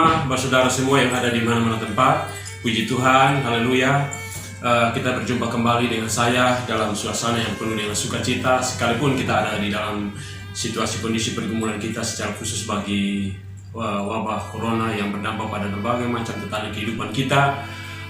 Mama, saudara semua yang ada di mana-mana tempat. Puji Tuhan, haleluya. Kita berjumpa kembali dengan saya dalam suasana yang penuh dengan sukacita, sekalipun kita ada di dalam situasi kondisi pergumulan kita secara khusus bagi wabah corona yang berdampak pada berbagai macam tentang kehidupan kita.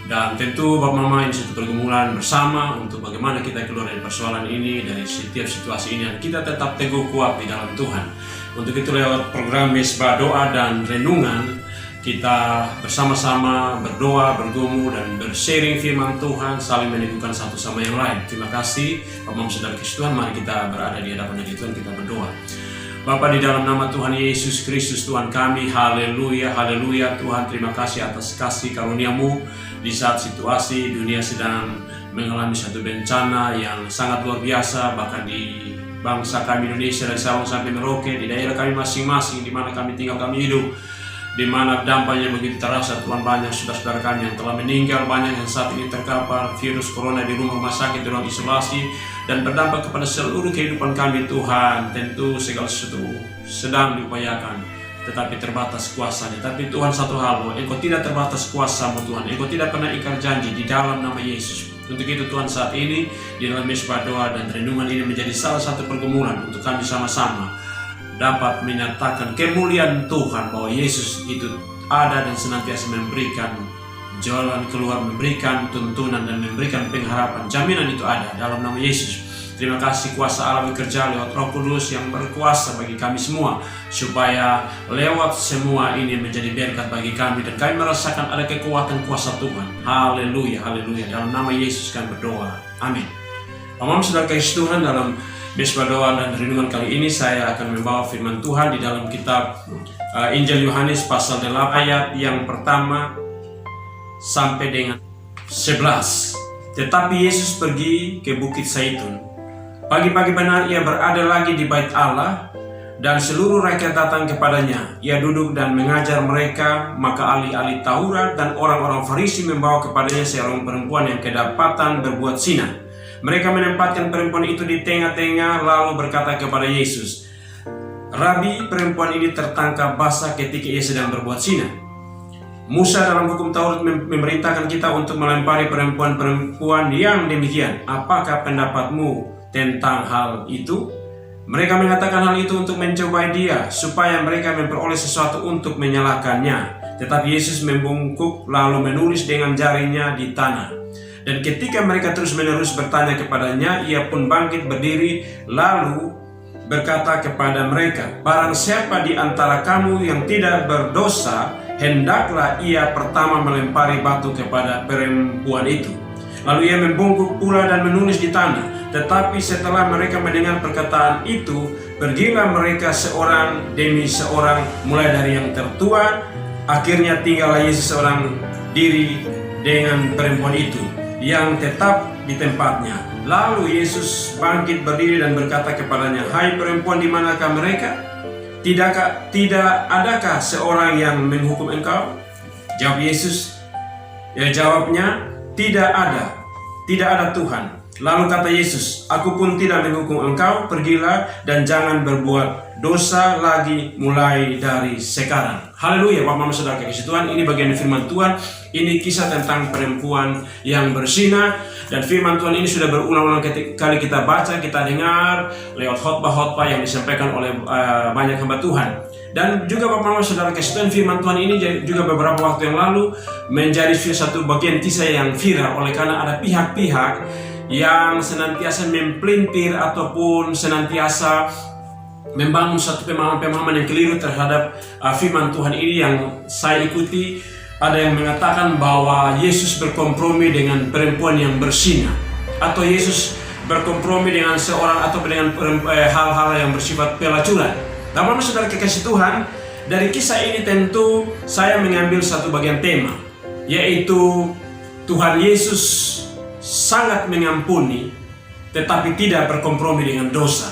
Dan tentu Bapak Mama ini satu pergumulan bersama untuk bagaimana kita keluar dari persoalan ini, dari setiap situasi ini, dan kita tetap teguh kuat di dalam Tuhan. Untuk itu lewat program Mesbah Doa dan Renungan, kita bersama-sama berdoa, bergumul, dan bersharing firman Tuhan, saling meneguhkan satu sama yang lain. Terima kasih Bapak Mama Saudara Kristus Tuhan, mari kita berada di hadapan Tuhan, kita berdoa. Bapa, di dalam nama Tuhan Yesus Kristus Tuhan kami, haleluya, haleluya. Tuhan, terima kasih atas kasih karunia-Mu di saat situasi dunia sedang mengalami satu bencana yang sangat luar biasa, bahkan di bangsa kami Indonesia dari Sabang sampai Merauke, di daerah kami masing-masing, di mana kami tinggal, kami hidup, di mana dampaknya begitu terasa. Tuhan, banyak saudara-saudara kami yang telah meninggal, banyak yang saat ini terkapar virus corona di rumah sakit, di ruang isolasi, dan berdampak kepada seluruh kehidupan kami. Tuhan, tentu segala sesuatu sedang diupayakan, tetapi terbatas kuasanya. Tapi Tuhan, satu hal, bahwa Engkau tidak terbatas kuasa-Mu Tuhan. Engkau tidak pernah ingkar janji di dalam nama Yesus. Untuk itu Tuhan, saat ini di dalam Mesbah Doa dan Renungan ini menjadi salah satu pergumulan untuk kami sama-sama dapat menyatakan kemuliaan Tuhan, bahwa Yesus itu ada dan senantiasa memberikan jalan keluar, memberikan tuntunan, dan memberikan pengharapan. Jaminan itu ada dalam nama Yesus. Terima kasih kuasa Allah bekerja lewat Roh Kudus yang berkuasa bagi kami semua, supaya lewat semua ini menjadi berkat bagi kami, dan kami merasakan ada kekuatan kuasa Tuhan. Haleluya, haleluya. Dalam nama Yesus kami berdoa. Amin. Bapak Saudara Kristus Tuhan, dalam Mesbah Doa dan Renungan kali ini saya akan membawa firman Tuhan di dalam kitab Injil Yohanes pasal 8 ayat yang pertama sampai dengan 11. Tetapi Yesus pergi ke Bukit Zaitun. Pagi-pagi benar ia berada lagi di bait Allah, dan seluruh rakyat datang kepadanya. Ia duduk dan mengajar mereka. Maka ahli-ahli Taurat dan orang-orang Farisi membawa kepadanya seorang perempuan yang kedapatan berbuat zina. Mereka menempatkan perempuan itu di tengah-tengah, lalu berkata kepada Yesus, "Rabi, perempuan ini tertangkap basah ketika ia sedang berbuat zina. Musa dalam hukum Taurat memerintahkan kita untuk melempari perempuan-perempuan yang demikian. Apakah pendapatmu tentang hal itu?" Mereka mengatakan hal itu untuk mencobai dia, supaya mereka memperoleh sesuatu untuk menyalahkannya. Tetapi Yesus membungkuk lalu menulis dengan jarinya di tanah. Dan ketika mereka terus-menerus bertanya kepadanya, ia pun bangkit berdiri lalu berkata kepada mereka, "Barang siapa di antara kamu yang tidak berdosa, hendaklah ia pertama melempari batu kepada perempuan itu." Lalu ia membungkuk pula dan menulis di tanah. Tetapi setelah mereka mendengar perkataan itu, pergilah mereka seorang demi seorang, mulai dari yang tertua. Akhirnya tinggallah Yesus seorang diri dengan perempuan itu yang tetap di tempatnya. Lalu Yesus bangkit berdiri dan berkata kepadanya, "Hai perempuan, di manakah mereka? Tidak adakah seorang yang menghukum engkau?" Jawab Yesus, jawabnya, "Tidak ada Tuhan." Lalu kata Yesus, "Aku pun tidak menghukum engkau, pergilah dan jangan berbuat dosa lagi mulai dari sekarang." Haleluya. Bapak Mama Saudara Kristus Tuhan, ini bagian firman Tuhan. Ini kisah tentang perempuan yang berzina, dan firman Tuhan ini sudah berulang-ulang kali kita baca, kita dengar lewat khotbah-khotbah yang disampaikan oleh banyak hamba Tuhan. Dan juga Bapak Mama Saudara Kristus Tuhan, firman Tuhan ini juga beberapa waktu yang lalu menjadi satu bagian kisah yang viral, oleh karena ada pihak-pihak yang senantiasa mempelintir ataupun senantiasa membangun satu pemahaman-pemahaman yang keliru terhadap firman Tuhan ini yang saya ikuti. Ada yang mengatakan bahwa Yesus berkompromi dengan perempuan yang berzina, atau Yesus berkompromi dengan seorang atau dengan hal-hal yang bersifat pelacuran. Namun saudara kekasih Tuhan, dari kisah ini tentu saya mengambil satu bagian tema, yaitu Tuhan Yesus sangat mengampuni tetapi tidak berkompromi dengan dosa.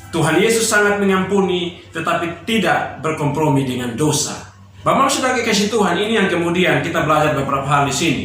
Tuhan Yesus sangat mengampuni tetapi tidak berkompromi dengan dosa. Bapak Saudara kekasih Tuhan, ini yang kemudian kita belajar beberapa hal di sini.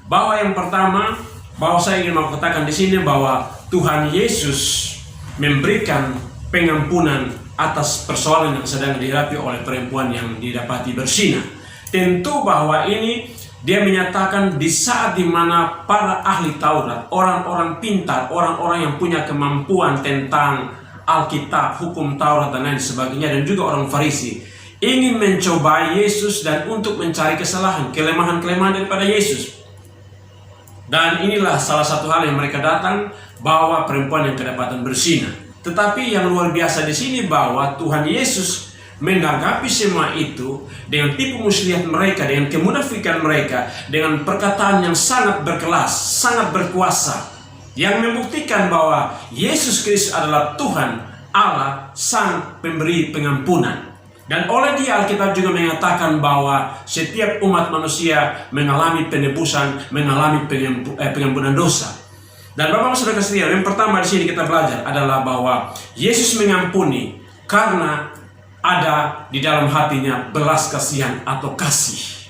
Bahwa yang pertama, bahwa saya ingin mengatakan di sini bahwa Tuhan Yesus memberikan pengampunan atas persoalan yang sedang dihadapi oleh perempuan yang didapati bersinah. Tentu bahwa ini dia menyatakan di saat dimana para ahli Taurat, orang-orang pintar, orang-orang yang punya kemampuan tentang Alkitab, hukum Taurat dan lain sebagainya, dan juga orang Farisi ingin mencobai Yesus dan untuk mencari kesalahan, kelemahan-kelemahan daripada Yesus. Dan inilah salah satu hal yang mereka datang, bawa perempuan yang kedapatan bersinah. Tetapi yang luar biasa di sini bahwa Tuhan Yesus menanggapi semua itu dengan tipu muslihat mereka, dengan kemunafikan mereka, dengan perkataan yang sangat berkelas, sangat berkuasa, yang membuktikan bahwa Yesus Kristus adalah Tuhan Allah, Sang Pemberi Pengampunan. Dan oleh Dia Alkitab juga mengatakan bahwa setiap umat manusia mengalami penebusan, mengalami pengampunan dosa. Dan Bapak Saudara sekalian, yang pertama di sini kita belajar adalah bahwa Yesus mengampuni karena ada di dalam hatinya belas kasihan atau kasih.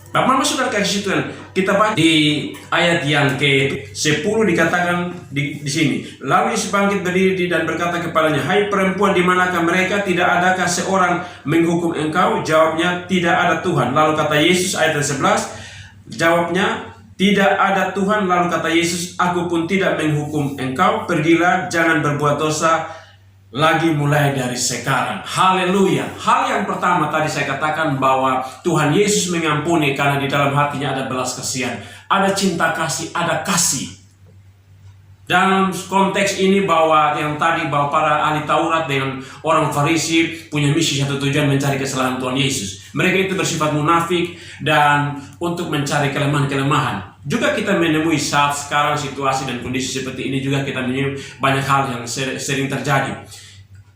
Bapak Saudara kasih Tuhan, kita baca di ayat yang ke-10 dikatakan di sini. Lalu Yesus bangkit berdiri dan berkata kepadanya, "Hai perempuan, di manakah mereka? Tidak adakah seorang menghukum engkau?" Jawabnya, "Tidak ada Tuhan." Lalu kata Yesus, ayat 11, jawabnya, "Tidak ada Tuhan." Lalu kata Yesus, "Aku pun tidak menghukum engkau. Pergilah, jangan berbuat dosa lagi mulai dari sekarang." Haleluya. Hal yang pertama tadi saya katakan bahwa Tuhan Yesus mengampuni karena di dalam hatinya ada belas kasihan, ada cinta kasih, ada kasih. Dalam konteks ini bahwa yang tadi bahwa para ahli Taurat dengan orang Farisi punya misi satu tujuan, mencari kesalahan Tuhan Yesus. Mereka itu bersifat munafik dan untuk mencari kelemahan-kelemahan. Juga kita menemui saat sekarang situasi dan kondisi seperti ini juga kita menemui banyak hal yang sering terjadi.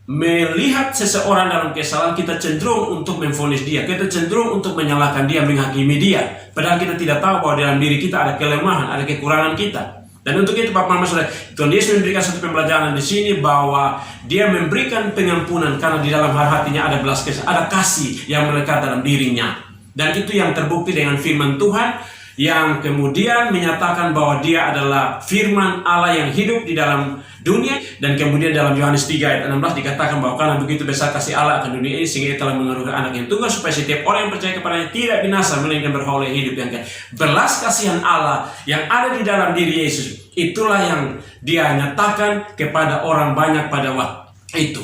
Melihat seseorang dalam kesalahan, kita cenderung untuk memvonis dia, kita cenderung untuk menyalahkan dia, menghakimi dia. Padahal kita tidak tahu bahwa dalam diri kita ada kelemahan, ada kekurangan kita. Dan untuk itu Bapak Mama Saudara, Tuhan Yesus memberikan satu pembelajaran di sini bahwa Dia memberikan pengampunan karena di dalam hatinya ada belas kasihan, ada kasih yang melekat dalam dirinya. Dan itu yang terbukti dengan firman Tuhan yang kemudian menyatakan bahwa Dia adalah firman Allah yang hidup di dalam dunia. Dan kemudian dalam Yohanes 3 ayat 16 dikatakan bahwa karena begitu besar kasih Allah akan dunia ini sehingga Ia telah mengaruniakan anak yang tunggal supaya setiap orang yang percaya kepadanya tidak binasa melainkan beroleh hidup yang kekal. Belas kasihan Allah yang ada di dalam diri Yesus, itulah yang Dia nyatakan kepada orang banyak pada waktu itu,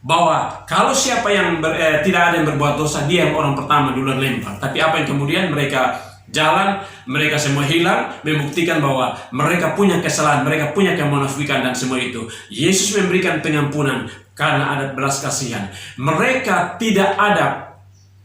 bahwa kalau siapa yang tidak ada yang berbuat dosa, dia yang orang pertama duluan lempar. Tapi apa yang kemudian mereka jalan, mereka semua hilang, membuktikan bahwa mereka punya kesalahan, mereka punya kemunafikan dan semua itu. Yesus memberikan pengampunan karena ada belas kasihan. Mereka tidak ada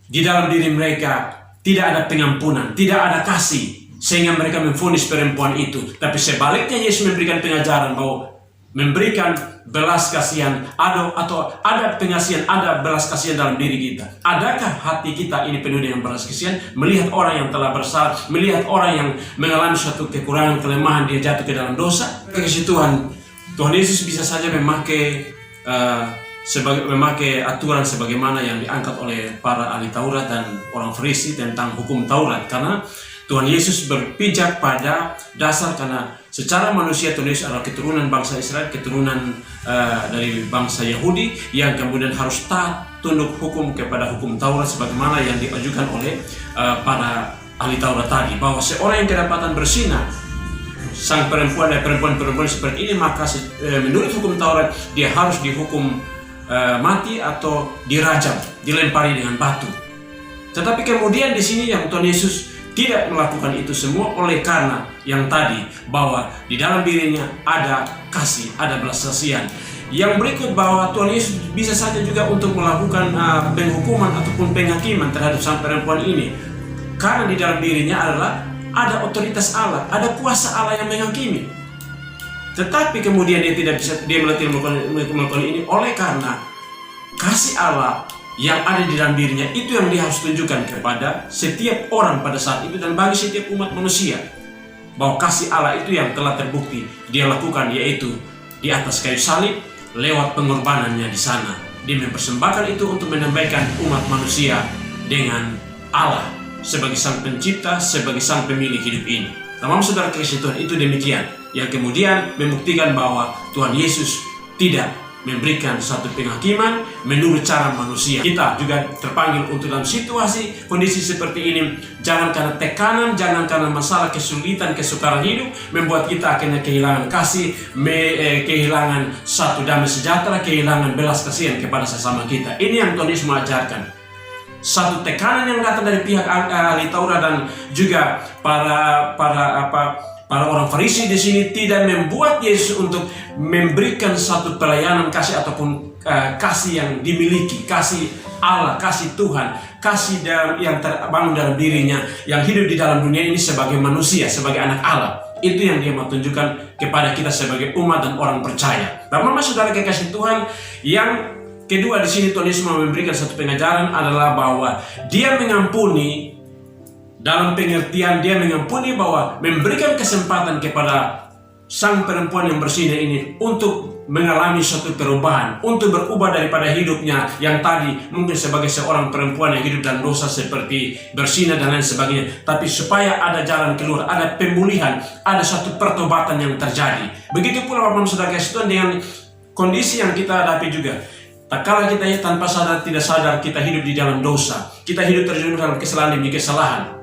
di dalam diri mereka, tidak ada pengampunan, tidak ada kasih, sehingga mereka memvonis perempuan itu. Tapi sebaliknya Yesus memberikan pengajaran bahwa memberikan belas kasihan atau ada pengasihan, ada belas kasihan dalam diri kita. Adakah hati kita ini penuh dengan belas kasihan? Melihat orang yang telah bersalah, melihat orang yang mengalami suatu kekurangan, kelemahan, dia jatuh ke dalam dosa. Kasih Tuhan Yesus bisa saja memakai aturan sebagaimana yang diangkat oleh para ahli Taurat dan orang Farisi tentang hukum Taurat, karena Tuhan Yesus berpijak pada dasar karena secara manusia Tuhan Yesus adalah keturunan bangsa Israel, keturunan dari bangsa Yahudi yang kemudian harus taat tunduk hukum kepada hukum Taurat sebagaimana yang diajukan oleh para ahli Taurat tadi, bahwa seorang yang kedapatan bersinah, sang perempuan dan perempuan seperti ini, maka menurut hukum Taurat dia harus dihukum mati atau dirajam, dilempari dengan batu. Tetapi kemudian di sini yang Tuhan Yesus tidak melakukan itu semua oleh karena yang tadi bahwa di dalam dirinya ada kasih, ada belas kasihan. Yang berikut bahwa Tuhan Yesus bisa saja juga untuk melakukan penghukuman ataupun penghakiman terhadap sang perempuan ini, karena di dalam dirinya adalah ada otoritas Allah, ada kuasa Allah yang menghakimi. Tetapi kemudian dia tidak bisa, dia melakukan ini oleh karena kasih Allah yang ada di dalam dirinya. Itu yang dia harus tunjukkan kepada setiap orang pada saat itu dan bagi setiap umat manusia, bahwa kasih Allah itu yang telah terbukti dia lakukan, yaitu di atas kayu salib lewat pengorbanannya di sana. Dia mempersembahkan itu untuk menambahkan umat manusia dengan Allah sebagai sang pencipta, sebagai sang pemilik hidup ini. Teman saudara kasih Tuhan, itu demikian yang kemudian membuktikan bahwa Tuhan Yesus tidak memberikan satu penghakiman menurut cara manusia. Kita juga terpanggil untuk dalam situasi kondisi seperti ini, jangan karena tekanan, jangan karena masalah kesulitan, kesukaran hidup membuat kita akhirnya kehilangan kasih, kehilangan satu damai sejahtera, kehilangan belas kasihan kepada sesama kita. Ini yang Tuhan Yesus mengajarkan. Satu tekanan yang datang dari pihak ahli Taurat dan juga para orang Farisi di sini tidak membuat Yesus untuk memberikan satu pelayanan kasih ataupun kasih yang dimiliki, kasih Allah, kasih Tuhan, kasih yang terbangun dalam dirinya, yang hidup di dalam dunia ini sebagai manusia, sebagai anak Allah. Itu yang dia mau tunjukkan kepada kita sebagai umat dan orang percaya. Bapak-bapak saudara kekasih Tuhan, yang kedua di sini Tuhan Yesus mau memberikan satu pengajaran adalah bahwa Dia mengampuni. Dalam pengertian dia mengampuni bahwa memberikan kesempatan kepada sang perempuan yang bersinah ini untuk mengalami suatu perubahan, untuk berubah daripada hidupnya yang tadi mungkin sebagai seorang perempuan yang hidup dalam dosa seperti bersinah dan lain sebagainya, tapi supaya ada jalan keluar, ada pemulihan, ada satu pertobatan yang terjadi. Begitu pula Bapak Saudara kasih Tuhan dengan kondisi yang kita hadapi juga. Tak kala kita tanpa sadar tidak sadar kita hidup di dalam dosa, kita hidup terjerumus dalam kesalahan demi kesalahan.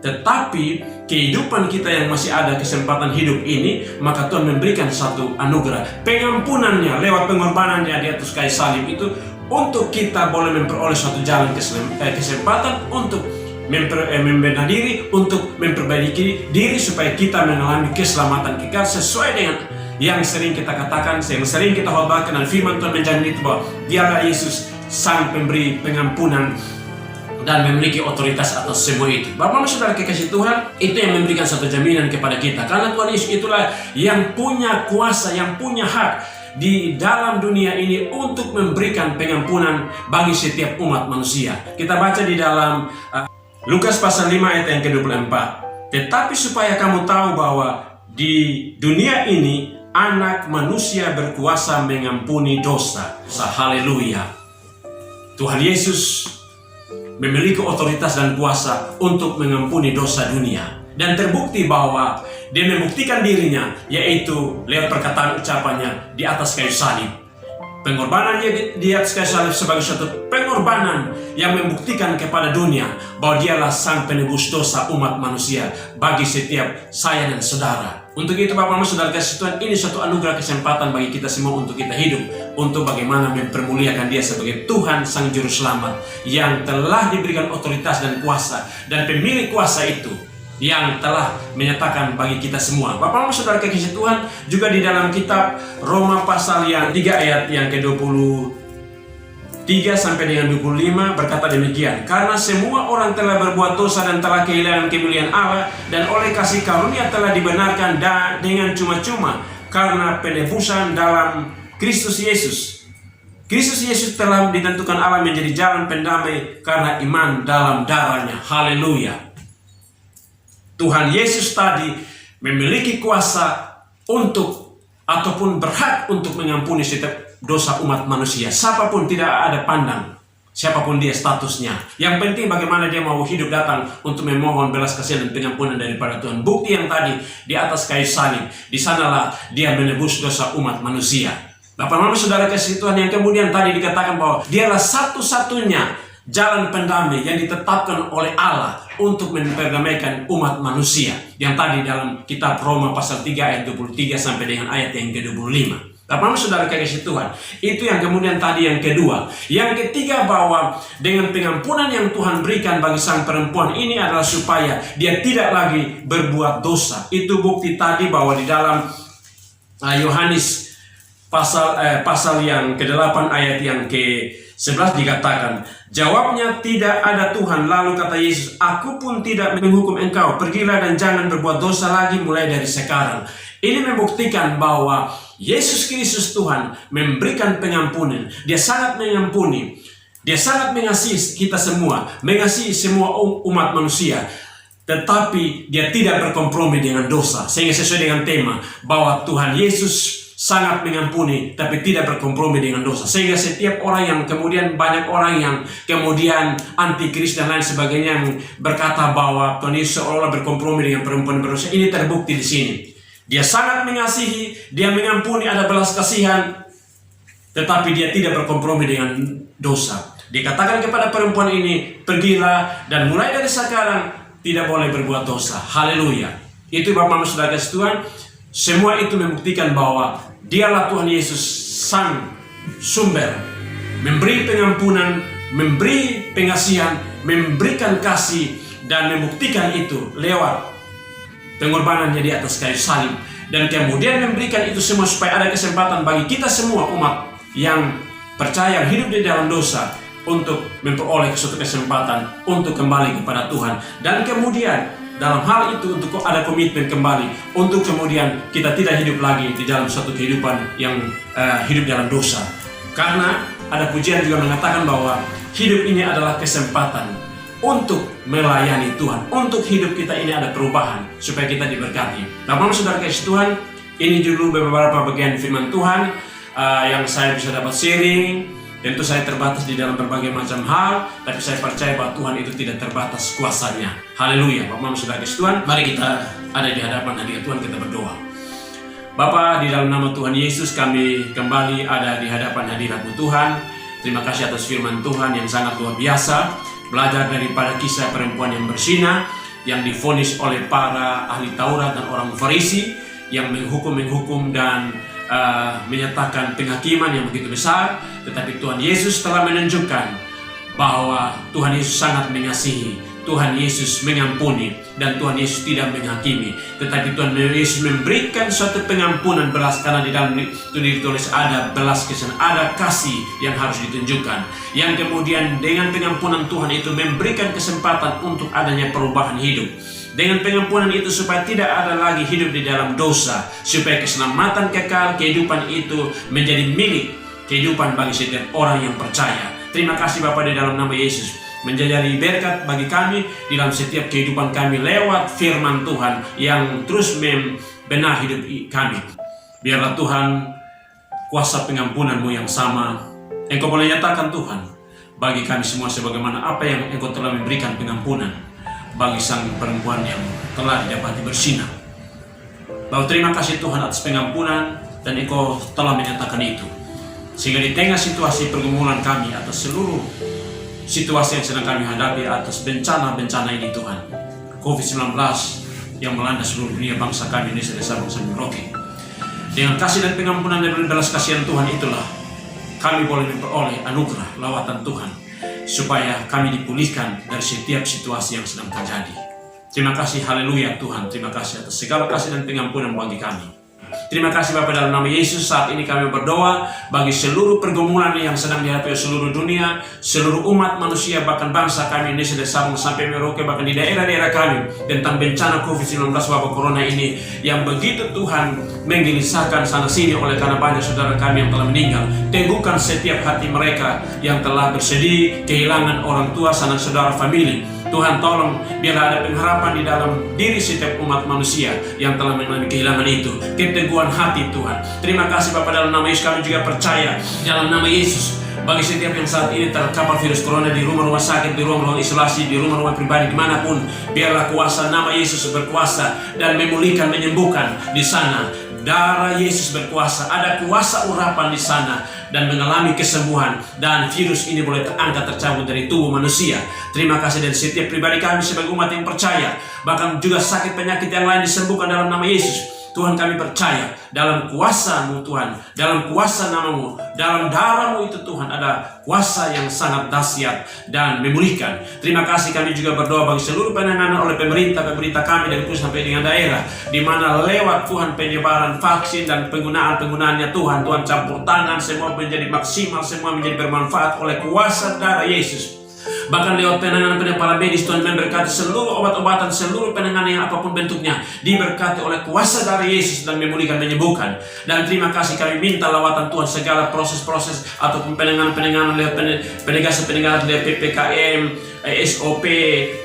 Tetapi kehidupan kita yang masih ada kesempatan hidup ini, maka Tuhan memberikan satu anugerah pengampunannya lewat pengorbanannya di atas kayu salib itu, untuk kita boleh memperoleh suatu jalan kesempatan untuk membenahi diri, untuk memperbaiki diri supaya kita mengalami keselamatan kekal sesuai dengan yang sering kita katakan, yang sering kita khotbahkan, dan firman Tuhan menjamin itu bahwa Dialah Yesus sang pemberi pengampunan dan memiliki otoritas atas semua itu. Bapak saudara kekasih Tuhan, itu yang memberikan satu jaminan kepada kita. Karena Tuhan Yesus itulah yang punya kuasa, yang punya hak di dalam dunia ini untuk memberikan pengampunan bagi setiap umat manusia. Kita baca di dalam Lukas pasal 5 ayat yang ke-24. Tetapi supaya kamu tahu bahwa di dunia ini anak manusia berkuasa mengampuni dosa. Haleluya. Tuhan Yesus memiliki otoritas dan kuasa untuk mengampuni dosa dunia. Dan terbukti bahwa dia membuktikan dirinya, yaitu lewat perkataan ucapannya di atas kayu salib. Pengorbanannya di atas kayu salib sebagai suatu pengorbanan yang membuktikan kepada dunia bahwa Dialah sang penebus dosa umat manusia bagi setiap saya dan saudara. Untuk itu Bapak Saudara kasih Tuhan, ini suatu anugerah kesempatan bagi kita semua untuk kita hidup, untuk bagaimana mempermuliakan Dia sebagai Tuhan Sang Juru Selamat yang telah diberikan otoritas dan kuasa, dan pemilik kuasa itu yang telah menyatakan bagi kita semua. Bapak Saudara kasih Tuhan, juga di dalam kitab Roma pasal yang 3 ayat yang ke-23 sampai dengan 25 berkata demikian. Karena semua orang telah berbuat dosa dan telah kehilangan kemuliaan Allah, dan oleh kasih karunia telah dibenarkan dengan cuma-cuma karena penebusan dalam Kristus Yesus. Kristus Yesus telah ditentukan Allah menjadi jalan pendamai karena iman dalam darahnya. Haleluya. Tuhan Yesus tadi memiliki kuasa untuk ataupun berhak untuk mengampuni setiap dosa umat manusia. Siapapun, tidak ada pandang siapapun dia statusnya. Yang penting bagaimana dia mau hidup datang untuk memohon belas kasihan dan pengampunan daripada Tuhan. Bukti yang tadi di atas kayu salib, di sanalah dia menebus dosa umat manusia. Bapak-bapak saudara kasih Tuhan, yang kemudian tadi dikatakan bahwa Dialah satu-satunya jalan pendamai yang ditetapkan oleh Allah untuk memperdamaikan umat manusia. Yang tadi dalam kitab Roma pasal 3 ayat 23 sampai dengan ayat yang ke-25. Bapak saudara kasih Tuhan, itu yang kemudian tadi yang kedua. Yang ketiga, bahwa dengan pengampunan yang Tuhan berikan bagi sang perempuan ini adalah supaya dia tidak lagi berbuat dosa. Itu bukti tadi bahwa di dalam Yohanes pasal yang ke-8 ayat yang ke-11 dikatakan, jawabnya, tidak ada Tuhan. Lalu kata Yesus, aku pun tidak menghukum engkau, pergilah dan jangan berbuat dosa lagi mulai dari sekarang. Ini membuktikan bahwa Yesus Kristus Tuhan memberikan pengampunan. Dia sangat mengampuni. Dia sangat mengasihi kita semua, mengasihi semua umat manusia. Tetapi dia tidak berkompromi dengan dosa. Sehingga sesuai dengan tema bahwa Tuhan Yesus sangat mengampuni tapi tidak berkompromi dengan dosa. Sehingga setiap orang yang kemudian, banyak orang yang kemudian antikris dan lain sebagainya yang berkata bahwa Tuhan Yesus seolah berkompromi dengan perempuan berdosa, ini terbukti di sini. Dia sangat mengasihi, dia mengampuni, ada belas kasihan. tetapi dia tidak berkompromi dengan dosa. Dia katakan kepada perempuan ini, pergilah dan mulai dari sekarang tidak boleh berbuat dosa. Haleluya. Itu Bapak Saudara kasih Tuhan. Semua itu membuktikan bahwa dialah Tuhan Yesus sang sumber, memberi pengampunan, memberi pengasihan, memberikan kasih, dan membuktikan itu lewat pengorbanannya di atas kayu salib. Dan kemudian memberikan itu semua supaya ada kesempatan bagi kita semua umat yang percaya hidup di dalam dosa untuk memperoleh suatu kesempatan untuk kembali kepada Tuhan. Dan kemudian dalam hal itu untuk ada komitmen kembali untuk kemudian kita tidak hidup lagi di dalam suatu kehidupan yang hidup dalam dosa. Karena ada pujian juga mengatakan bahwa hidup ini adalah kesempatan untuk melayani Tuhan, untuk hidup kita ini ada perubahan supaya kita diberkati. Nah, Saudara kasih Tuhan, ini dulu beberapa bagian firman Tuhan yang saya bisa dapat sharing. Tentu saya terbatas di dalam berbagai macam hal, tapi saya percaya bahwa Tuhan itu tidak terbatas kuasanya. Haleluya. Bapak Saudara kasih Tuhan, mari kita ada di hadapan hadirat Tuhan, kita berdoa. Bapa, di dalam nama Tuhan Yesus kami kembali ada di hadapan hadirat-Mu Tuhan. Terima kasih atas firman Tuhan yang sangat luar biasa. Belajar daripada kisah perempuan yang berzina yang divonis oleh para ahli Taurat dan orang Farisi yang menghukum dan menyatakan penghakiman yang begitu besar. Tetapi Tuhan Yesus telah menunjukkan bahwa Tuhan Yesus sangat mengasihi, Tuhan Yesus mengampuni, dan Tuhan Yesus tidak menghakimi. Tetapi Tuhan Yesus memberikan suatu pengampunan belas, karena di dalam itu ditulis ada belas kasihan, ada kasih yang harus ditunjukkan. Yang kemudian dengan pengampunan Tuhan itu memberikan kesempatan untuk adanya perubahan hidup. Dengan pengampunan itu supaya tidak ada lagi hidup di dalam dosa, supaya keselamatan kekal, kehidupan itu menjadi milik kehidupan bagi setiap orang yang percaya. Terima kasih Bapa di dalam nama Yesus, menjadi berkat bagi kami di dalam setiap kehidupan kami lewat firman Tuhan yang terus membenahi hidup kami. Biarlah Tuhan kuasa pengampunan-Mu yang sama Engkau boleh nyatakan Tuhan bagi kami semua sebagaimana apa yang Engkau telah memberikan pengampunan bagi sang perempuan yang telah didapati berzina. Bahwa terima kasih Tuhan atas pengampunan dan Engkau telah menyatakan itu. Sehingga di tengah situasi pergumulan kami atas seluruh situasi yang sedang kami hadapi, atas bencana-bencana ini Tuhan, COVID-19 yang melanda seluruh dunia, bangsa kami Indonesia dan bangsa Merauke, dengan kasih dan pengampunan dan belas kasihan Tuhan itulah kami boleh memperoleh anugerah lawatan Tuhan supaya kami dipulihkan dari setiap situasi yang sedang terjadi. Terima kasih, haleluya Tuhan. Terima kasih atas segala kasih dan pengampunan bagi kami. Terima kasih Bapa dalam nama Yesus. Saat ini kami berdoa bagi seluruh pergumulan yang sedang dihadapi oleh seluruh dunia, seluruh umat manusia, bahkan bangsa kami Indonesia dari Sabang sampai Merauke, bahkan di daerah-daerah kami, tentang bencana COVID-19 wabah corona ini yang begitu Tuhan menggelisahkan sana sini oleh karena banyak saudara kami yang telah meninggal. Teguhkan setiap hati mereka yang telah bersedih kehilangan orang tua, sanak saudara, famili. Tuhan tolong biarlah ada pengharapan di dalam diri setiap umat manusia yang telah mengalami kehilangan itu. Keteguhan hati Tuhan. Terima kasih Bapa dalam nama Yesus, kami juga percaya dalam nama Yesus bagi setiap yang saat ini terkapar virus corona di rumah-rumah sakit, di rumah-rumah isolasi, di rumah-rumah pribadi, dimanapun, biarlah kuasa nama Yesus berkuasa dan memulihkan, menyembuhkan di sana. Darah Yesus berkuasa, ada kuasa urapan di sana dan mengalami kesembuhan, dan virus ini boleh terangkat, tercabut dari tubuh manusia. Terima kasih, dan setiap pribadi kami sebagai umat yang percaya, bahkan juga sakit penyakit yang lain disembuhkan dalam nama Yesus. Tuhan, kami percaya dalam kuasa-Mu Tuhan, dalam kuasa nama-Mu, dalam darah-Mu itu Tuhan ada kuasa yang sangat dahsyat dan memulihkan. Terima kasih, kami juga berdoa bagi seluruh penanganan oleh pemerintah kami dari pusat sampai dengan daerah, di mana lewat Tuhan penyebaran vaksin dan penggunaannya Tuhan campur tangan, semua menjadi maksimal, semua menjadi bermanfaat oleh kuasa darah Yesus. Bahkan lewat penanganan para medis, Tuhan memberkati seluruh obat-obatan, seluruh penanganan yang apapun bentuknya, diberkati oleh kuasa dari Yesus dan memulihkan, menyembuhkan. Dan terima kasih, kami minta lawatan Tuhan segala proses-proses ataupun penanganan lewat penegasan lewat PPKM, SOP,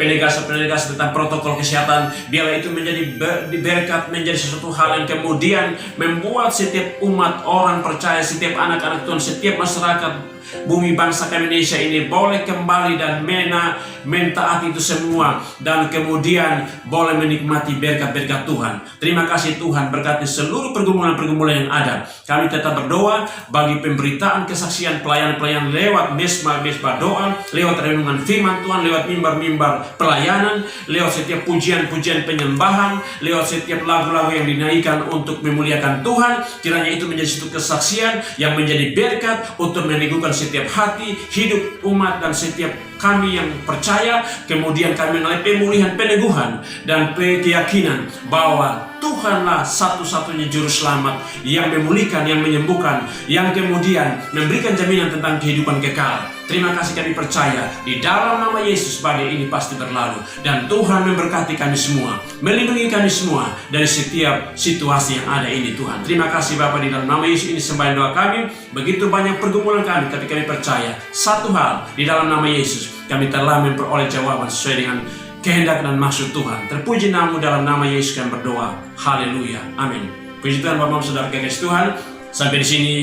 penegasan tentang protokol kesehatan, biarlah itu menjadi berkat, menjadi sesuatu hal yang kemudian membuat setiap umat orang percaya, setiap anak-anak Tuhan, setiap masyarakat bumi bangsa kami Indonesia ini boleh kembali dan dan mentaati itu semua, dan kemudian boleh menikmati berkat-berkat Tuhan. Terima kasih Tuhan, berkati seluruh pergumulan-pergumulan yang ada. Kami tetap berdoa bagi pemberitaan kesaksian pelayan-pelayan lewat mesbah doa, lewat renungan firman Tuhan, lewat mimbar-mimbar pelayanan, lewat setiap pujian-pujian penyembahan, lewat setiap lagu-lagu yang dinaikkan untuk memuliakan Tuhan. Kiranya itu menjadi satu kesaksian yang menjadi berkat untuk meneguhkan setiap hati, hidup umat dan setiap kami yang percaya. Kemudian kami mengalami pemulihan, peneguhan dan keyakinan bahwa Tuhanlah satu-satunya juru selamat yang memulihkan, yang menyembuhkan, yang kemudian memberikan jaminan tentang kehidupan kekal. Terima kasih, kami percaya di dalam nama Yesus badai ini pasti berlalu, dan Tuhan memberkati kami semua, melindungi kami semua dari setiap situasi yang ada ini Tuhan. Terima kasih Bapa, di dalam nama Yesus ini sembahyang doa kami. Begitu banyak pergumulan kami, tapi kami percaya satu hal, di dalam nama Yesus kami telah memperoleh jawaban sesuai dengan kehendak dan maksud Tuhan. Terpuji namamu, dalam nama Yesus kami berdoa. Haleluya. Amin. Puji Tuhan Bapak, Saudara kekasih Tuhan. Sampai di sini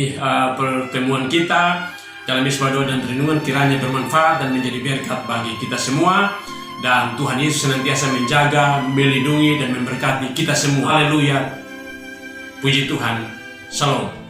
pertemuan kita dalam mesbah doa dan renungan, kiranya bermanfaat dan menjadi berkat bagi kita semua. Dan Tuhan Yesus senantiasa menjaga, melindungi dan memberkati kita semua. Haleluya. Puji Tuhan. Shalom.